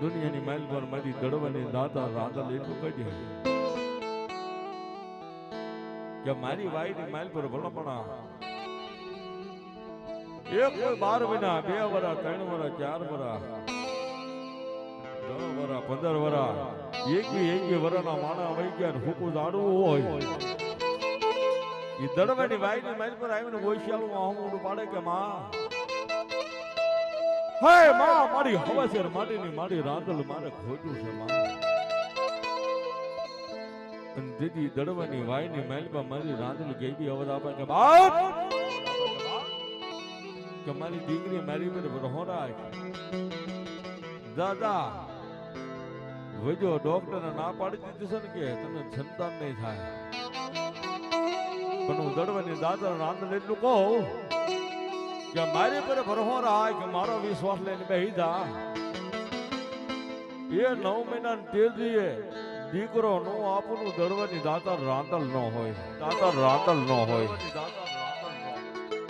દુનિયાની માઇલ પર મારી દડવાની દાતા રાધલ એટલું કહી કે મારી વાઈની માઇલ પર ભલપણા એક કોઈ 12 મહિના 2 વરા 3 વરા 4 વરા 10 વરા 15 વરા એક વરાના માણા વહી ગયા ને હુકુ જાડવું હોય એ દડવાની વાઈની માઇલ પર આવીને ગોશિયાળું આહમું પાડે કે માં હે માં મારી હવાસેર માટીની મારી રાંધલ મારે ખોટું છે માં અને દીદી દડવાની વાઈની માઇલમાં મારી રાંધલ ગઈ અવાજ આપે કે બાપ કે મારી દીકરી મારી પર રહો દાદા વજો ડોક્ટર ના પાડી દીધી છે ને કે તને સંતાન નહીં થાય પણ હું દડવાની દાદા રાંધલ એટલું કહું કે મારી પર ભરોસો રાખ કે મારો વિશ્વાસ લઈને બેહી જા એ 9 મહિના તેજીએ દીકરો નો આપનું દડવાની દાતા રાંધલ ન હોય દાતા રાંધલ ન હોય